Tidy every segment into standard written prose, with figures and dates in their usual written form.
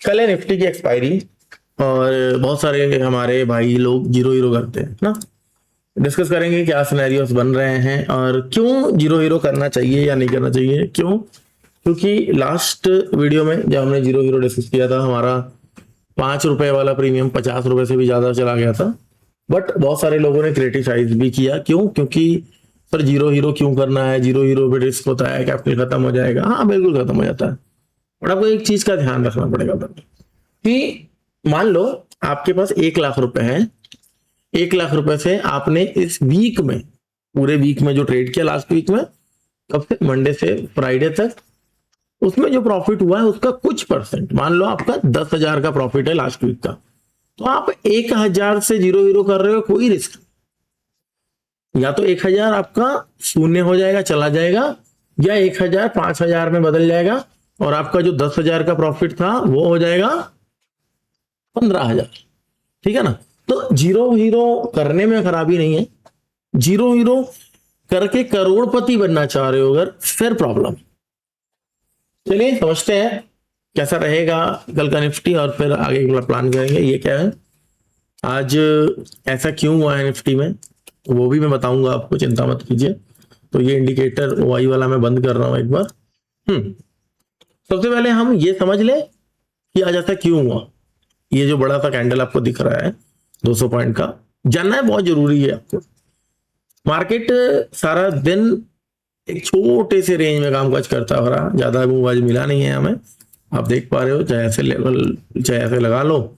कल है निफ्टी की एक्सपायरी और बहुत सारे हमारे भाई लोग जीरो हीरो करते हैं ना। डिस्कस करेंगे क्या सिनेरियोस बन रहे हैं और क्यों जीरो हीरो करना चाहिए या नहीं करना चाहिए। क्यों? क्योंकि लास्ट वीडियो में जब हमने जीरो हीरो डिस्कस किया था, हमारा 5 रुपए वाला प्रीमियम 50 रुपए से भी ज्यादा चला गया था। बट बहुत सारे लोगों ने क्रिटिसाइज भी किया। क्यों? क्योंकि सर जीरो हीरो क्यों करना है, जीरो हीरो पे रिस्क होता है, कैपिटल खत्म हो जाएगा। हाँ बिल्कुल खत्म हो जाता है, बट आपको एक चीज का ध्यान रखना पड़ेगा कि मान लो आपके पास 1 लाख रुपए है। 1 लाख रुपए से आपने इस वीक में, पूरे वीक में जो ट्रेड किया लास्ट वीक में, कब से, मंडे से फ्राइडे तक, उसमें जो प्रॉफिट हुआ है उसका कुछ परसेंट, मान लो आपका 10,000 का प्रॉफिट है लास्ट वीक का, तो आप 1,000 से जीरो हीरो कर रहे हो, कोई रिस्क। या तो 1,000 आपका शून्य हो जाएगा, चला जाएगा, या 1,000 5,000 में बदल जाएगा और आपका जो 10,000 का प्रॉफिट था वो हो जाएगा 15,000। ठीक है ना। तो जीरो हीरो करने में खराबी नहीं है। जीरो हीरो करके करोड़पति बनना चाह रहे हो अगर, फिर प्रॉब्लम। चलिए समझते हैं कैसा रहेगा कल का निफ्टी और फिर आगे का प्लान करेंगे। ये क्या है, आज ऐसा क्यों हुआ है निफ्टी में, वो भी मैं बताऊंगा आपको, चिंता मत कीजिए। तो ये इंडिकेटर वाई वाला मैं बंद कर रहा हूं एक बार। सबसे पहले हम ये समझ ले कि आज ऐसा क्यों हुआ। ये जो बड़ा सा कैंडल आपको दिख रहा है 200 पॉइंट का, जानना है, बहुत जरूरी है आपको। मार्केट सारा दिन एक छोटे से रेंज में कामकाज करता हो रहा, ज्यादा मूव आज मिला नहीं है हमें। आप देख पा रहे हो, चाहे ऐसे लेवल, चाहे ऐसे लगा लो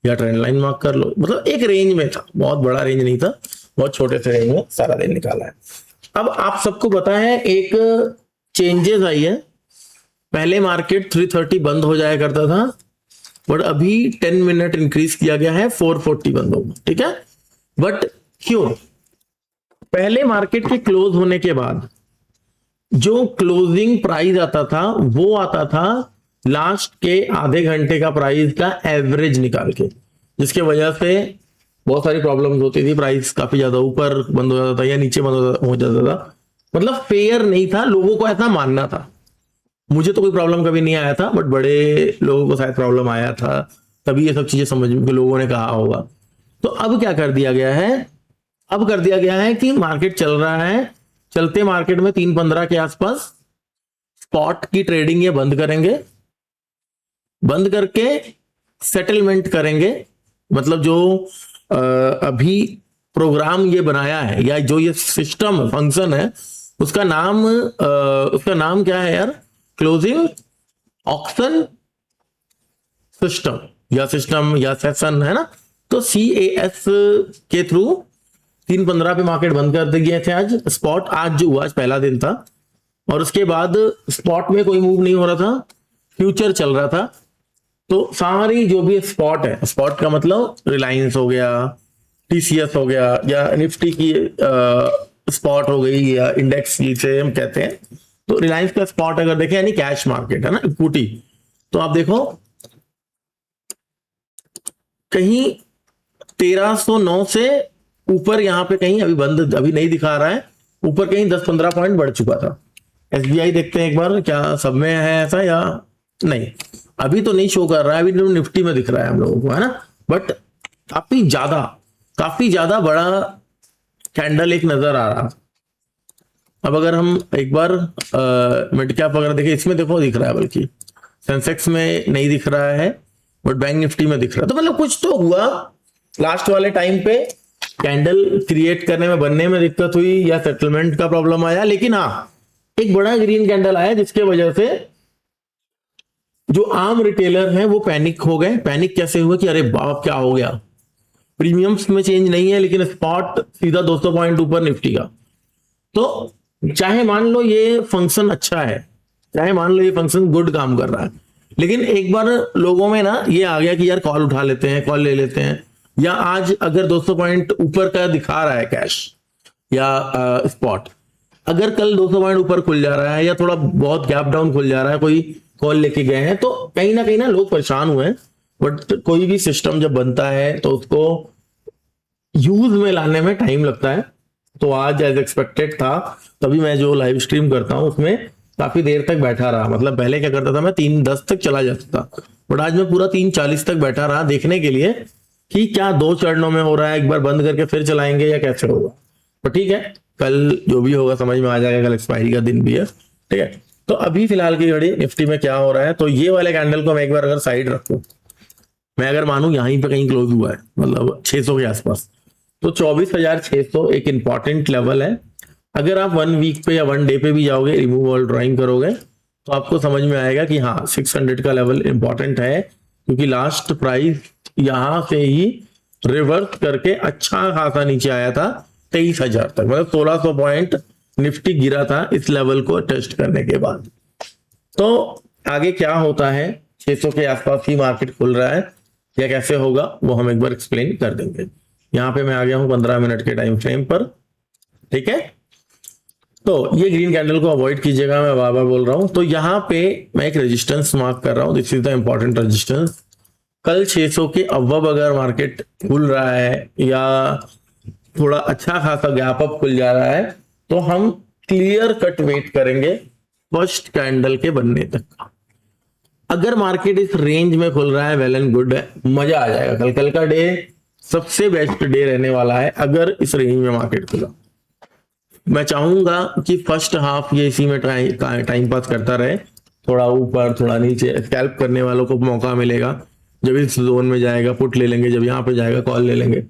या ट्रेंड लाइन मार्क कर लो, मतलब एक रेंज में था, बहुत बड़ा रेंज नहीं था, बहुत छोटे से रेंज में सारा दिन निकाला है। अब आप सबको पता है एक चेंजेस आई है। पहले मार्केट 330 बंद हो जाया करता था, बट अभी 10 मिनट इंक्रीज किया गया है, 440 बंद होगा। ठीक है, बट क्यों? पहले मार्केट के क्लोज होने के बाद जो क्लोजिंग प्राइस आता था वो आता था लास्ट के आधे घंटे का प्राइस का एवरेज निकाल के, जिसके वजह से बहुत सारी प्रॉब्लम्स होती थी। प्राइस काफी ज्यादा ऊपर बंद हो जाता था या नीचे बंद हो जाता था, मतलब फेयर नहीं था, लोगों को ऐसा मानना था। मुझे तो कोई प्रॉब्लम कभी नहीं आया था, बट बड़े लोगों को शायद प्रॉब्लम आया था, तभी ये सब चीजें समझ में लोगों ने कहा होगा। तो अब क्या कर दिया गया है, अब कर दिया गया है कि मार्केट चल रहा है, चलते मार्केट में 3:15 के आसपास स्पॉट की ट्रेडिंग ये बंद करेंगे, बंद करके सेटलमेंट करेंगे। मतलब जो अभी प्रोग्राम ये बनाया है या जो ये सिस्टम फंक्शन है, उसका नाम क्या है यार, क्लोजिंग ऑक्शन सिस्टम या सेशन है ना। तो CAS के थ्रू 3:15 पे मार्केट बंद कर दिए थे आज स्पॉट। आज जो हुआ, आज पहला दिन था, और उसके बाद स्पॉट में कोई मूव नहीं हो रहा था, फ्यूचर चल रहा था। तो सारी जो भी स्पॉट है, स्पॉट का मतलब रिलायंस हो गया, TCS हो गया, या निफ्टी की स्पॉट हो गई, या इंडेक्स जिसे हम कहते हैं। तो रिलायंस का स्पॉट अगर देखें, यानी कैश मार्केट है ना, इक्विटी, तो आप देखो कहीं 1309 से ऊपर यहां पे कहीं अभी बंद, अभी नहीं दिखा रहा है, ऊपर कहीं 10-15 पॉइंट बढ़ चुका था। SBI देखते हैं एक बार, क्या सब में है ऐसा या नहीं। अभी तो नहीं शो कर रहा है, अभी तो निफ्टी में दिख रहा है हम लोगों को, है ना। बट काफी ज्यादा बड़ा कैंडल एक नजर आ रहा। अब अगर हम एक बार मिड कैप वगैरह देखें, इसमें देखो दिख रहा है, बल्कि सेंसेक्स में नहीं दिख रहा है, बट बैंक निफ्टी में दिख रहा है। तो मतलब कुछ तो हुआ लास्ट वाले टाइम पे, कैंडल क्रिएट करने में, बनने में दिक्कत हुई, या सेटलमेंट का प्रॉब्लम आया। लेकिन हाँ, एक बड़ा ग्रीन कैंडल आया, जिसके वजह से जो आम रिटेलर हैं वो पैनिक हो गए। पैनिक कैसे हुआ कि अरे बाप क्या हो गया, प्रीमियम्स में चेंज नहीं है लेकिन स्पॉट सीधा 200 पॉइंट ऊपर निफ्टी का। तो चाहे मान लो ये फंक्शन अच्छा है, चाहे मान लो ये फंक्शन गुड काम कर रहा है, लेकिन एक बार लोगों में ना ये आ गया कि यार कॉल उठा लेते हैं, कॉल ले लेते हैं। या आज अगर 200 पॉइंट ऊपर का दिखा रहा है कैश या स्पॉट, अगर कल 200 पॉइंट ऊपर खुल जा रहा है या थोड़ा बहुत गैप डाउन खुल जा रहा है, कोई कॉल लेके गए हैं, तो कहीं ना लोग परेशान हुए हैं। बट कोई भी सिस्टम जब बनता है तो उसको यूज में लाने में टाइम लगता है। तो आज एज एक्सपेक्टेड था, तभी मैं जो लाइव स्ट्रीम करता हूं उसमें काफी देर तक बैठा रहा। मतलब पहले क्या करता था मैं 3:10 तक चला जाता था, बट आज मैं पूरा 3:40 तक बैठा रहा देखने के लिए कि क्या 2 चरणों में हो रहा है, एक बार बंद करके फिर चलाएंगे या कैसे होगा। तो ठीक है, कल जो भी होगा समझ में आ जाएगा, कल एक्सपायरी का दिन भी है। ठीक है, तो अभी फिलहाल की घड़ी निफ्टी में क्या हो रहा है, तो ये वाले कैंडल को मैं एक बार अगर साइड रखूं, मैं अगर मानूं यहीं पे कहीं क्लोज हुआ है मतलब 600 के आसपास, तो 24,600 एक इंपॉर्टेंट लेवल है। अगर आप 1 वीक पे या 1 डे पे भी जाओगे, रिमूव ऑल ड्राइंग करोगे, तो आपको समझ में आएगा कि हाँ 600 का लेवल इंपॉर्टेंट है, क्योंकि लास्ट प्राइस यहां से ही रिवर्स करके अच्छा खासा नीचे आया था 23,000 तक, मतलब 1600 पॉइंट निफ्टी गिरा था इस लेवल को टेस्ट करने के बाद। तो आगे क्या होता है, 600 के आसपास ही मार्केट खुल रहा है या कैसे होगा वो हम एक बार एक्सप्लेन कर देंगे। यहाँ पे मैं आ गया हूं 15 मिनट के टाइम फ्रेम पर। ठीक है, तो ये ग्रीन कैंडल को अवॉइड कीजिएगा, मैं बार बार बोल रहा हूं। तो यहाँ पे मैं एक रेजिस्टेंस मार्क कर रहा हूं, this is the important resistance. कल 600 के अबव अगर मार्केट खुल रहा है या थोड़ा अच्छा खासा गैप अप खुल जा रहा है, तो हम क्लियर कट वेट करेंगे फर्स्ट कैंडल के बनने तक। अगर मार्केट इस रेंज में खुल रहा है, वेल एंड गुड है, मजा आ जाएगा। कल का डे सबसे बेस्ट डे रहने वाला है अगर इस रेंज में मार्केट खुला। मैं चाहूंगा कि फर्स्ट हाफ ये इसी में टाइम पास करता रहे, थोड़ा ऊपर थोड़ा नीचे। स्कैल्प करने वालों को मौका मिलेगा, जब इस जोन में जाएगा पुट ले लेंगे, जब यहाँ पे जाएगा कॉल ले लेंगे।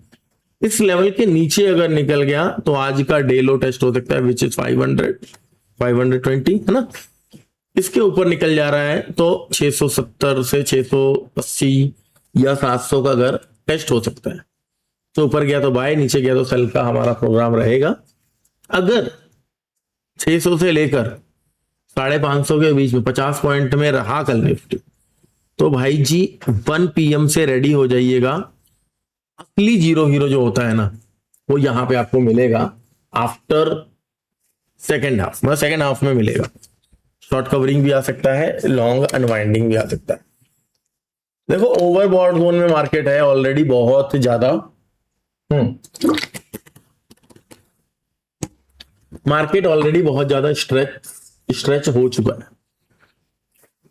इस लेवल के नीचे अगर निकल गया तो आज का डे लो टेस्ट हो सकता है, विच इज 520 है ना। इसके ऊपर निकल जा रहा है तो 670 से 680 या 700 का अगर टेस्ट हो सकता है। तो ऊपर गया तो बाय, नीचे गया तो सेल का हमारा प्रोग्राम रहेगा। अगर 600 से लेकर 550 के बीच में 50 पॉइंट में रहा कल निफ्टी, तो भाई जी 1 PM से रेडी हो जाइएगा। असली जीरो हीरो जो होता है ना, वो यहां पे आपको मिलेगा आफ्टर सेकेंड हाफ, मतलब सेकेंड हाफ में मिलेगा। शॉर्ट कवरिंग भी आ सकता है, लॉन्ग अनवाइंडिंग भी आ सकता है। देखो ओवरबॉट जोन में मार्केट है ऑलरेडी बहुत ज्यादा। मार्केट ऑलरेडी बहुत ज्यादा स्ट्रेच हो चुका है।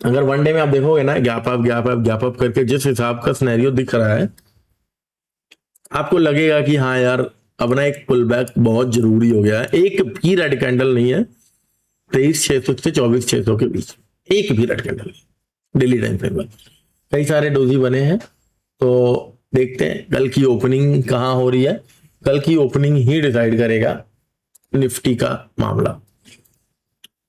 अगर 1 डे में आप देखोगे ना, gap up gap up gap up करके जिस हिसाब का सिनेरियो दिख रहा है, आपको लगेगा कि हाँ यार अब ना एक पुल बैक बहुत जरूरी हो गया है। एक भी रेड कैंडल नहीं है 23,600 से 24,600 के बीच, एक भी रेड कैंडल नहीं डेली टाइम फ्रेम में। कई सारे डोजी बने हैं, तो देखते हैं कल की ओपनिंग कहाँ हो रही है। कल की ओपनिंग ही डिसाइड करेगा निफ्टी का मामला।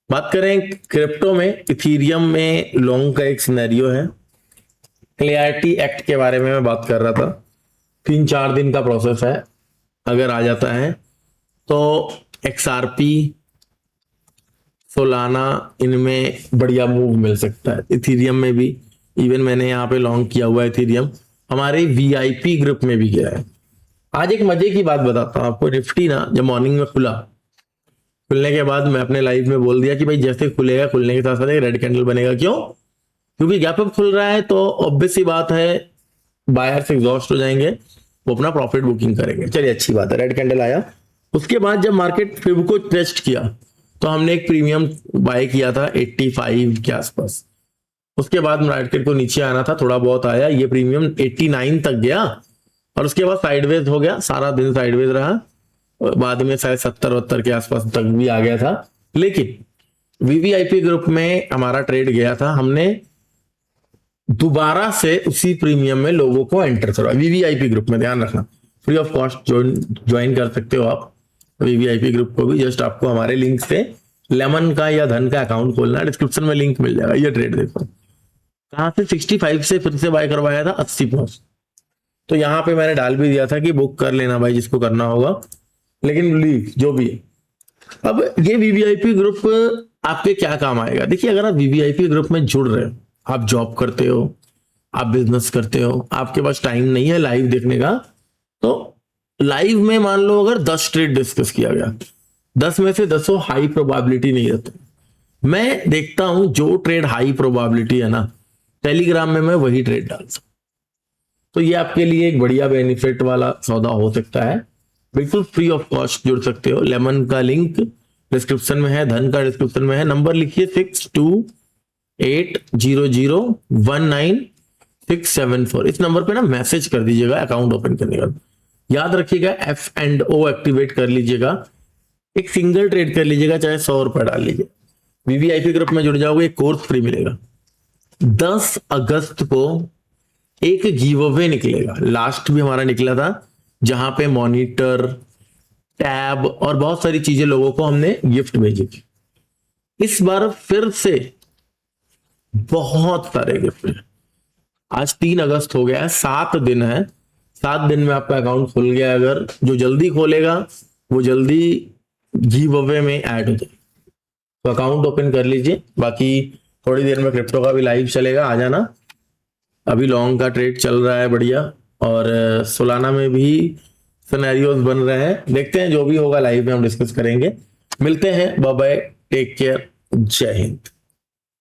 बात करें क्रिप्टो में, इथीरियम में लॉन्ग का एक सिनेरियो है। क्लियरिटी एक्ट के बारे में मैं बात कर रहा था, 3-4 दिन का प्रोसेस है। अगर आ जाता है तो XRP, सोलाना, इनमें बढ़िया मूव मिल सकता है। इथीरियम में भी, इवन मैंने यहाँ पे लॉन्ग किया हुआ है इथीरियम, हमारे VIP ग्रुप में भी गया है। आज एक मजे की बात बताता हूँ आपको। निफ्टी ना जब मॉर्निंग में खुलने के बाद मैं अपने लाइव में बोल दिया कि भाई जैसे खुलेगा, खुलने के साथ साथ एक रेड कैंडल बनेगा। क्यों? क्योंकि गैप अप खुल रहा है तो ऑब्वियस सी बात है बायर्स एग्जॉस्ट हो जाएंगे, वो अपना प्रॉफिट बुकिंग करेंगे। चलिए अच्छी बात है, रेड कैंडल आया। उसके बाद जब मार्केट फिब को टेस्ट किया तो हमने एक प्रीमियम बाय किया था 85 के आसपास। उसके बाद मार्केट को नीचे आना था, थोड़ा बहुत आया, ये प्रीमियम 89 तक गया और उसके बाद साइडवेज हो गया, सारा दिन साइडवेज रहा। बाद में शायद 70-72 के आसपास तक भी आ गया था। लेकिन VVIP ग्रुप में हमारा ट्रेड गया था, हमने दोबारा से उसी प्रीमियम में लोगों को एंटर करवा। VVIP ग्रुप में ध्यान रखना, फ्री ऑफ कॉस्ट ज्वाइन कर सकते हो आप VVIP ग्रुप को भी। जस्ट आपको हमारे लिंक से लेमन का या धन का अकाउंट खोलना है, डिस्क्रिप्शन में लिंक मिल जाएगा। ये ट्रेड देखो कहां से 65 से फिर से बाय करवाया था 80 पहुंच, तो यहां पे मैंने डाल भी दिया था कि बुक कर लेना भाई जिसको करना होगा। लेकिन लीव जो भी है, अब ये VVIP ग्रुप आपके क्या काम आएगा। देखिए अगर आप VVIP ग्रुप में जुड़ रहे हो, आप जॉब करते हो, आप बिजनेस करते हो, आपके पास टाइम नहीं है लाइव देखने का, तो लाइव में मान लो अगर 10 ट्रेड डिस्कस किया गया, 10 में से 10 हाई प्रोबेबिलिटी नहीं रहते। मैं देखता हूं जो ट्रेड हाई प्रोबेबिलिटी है ना, टेलीग्राम में मैं वही ट्रेड डालता हूं। तो ये आपके लिए एक बढ़िया बेनिफिट वाला सौदा हो सकता है। बिल्कुल फ्री ऑफ कॉस्ट जुड़ सकते हो। लेमन का लिंक डिस्क्रिप्शन में है, धन का डिस्क्रिप्शन में है। नंबर लिखिए 6280019674। इस नंबर पे ना मैसेज कर दीजिएगा अकाउंट ओपन करने का। याद रखिएगा F&O एक्टिवेट कर लीजिएगा, एक सिंगल ट्रेड कर लीजिएगा, चाहे 100 रुपए डाल लीजिए। वीवीआईपी ग्रुप में जुड़ जाओगे, एक कोर्स फ्री मिलेगा। 10 अगस्त को एक गिव अवे निकलेगा, लास्ट भी हमारा निकला था, जहां पे मॉनिटर, टैब और बहुत सारी चीजें लोगों को हमने गिफ्ट भेजी थी। इस बार फिर से बहुत सारे गिफ्ट हैं। आज 3 अगस्त हो गया है, 7 दिन है। 7 दिन में आपका अकाउंट खुल गया। अगर जो जल्दी खोलेगा वो जल्दी गिव अवे में ऐड हो जाए, तो अकाउंट ओपन कर लीजिए। बाकी थोड़ी देर में क्रिप्टो का भी लाइव चलेगा, आ जाना। अभी लॉन्ग का ट्रेड चल रहा है बढ़िया, और सोलाना में भी सिनेरियोज बन रहे हैं। देखते हैं, जो भी होगा लाइव में हम डिस्कस करेंगे। मिलते हैं, बाय बाय, टेक केयर, जय हिंद।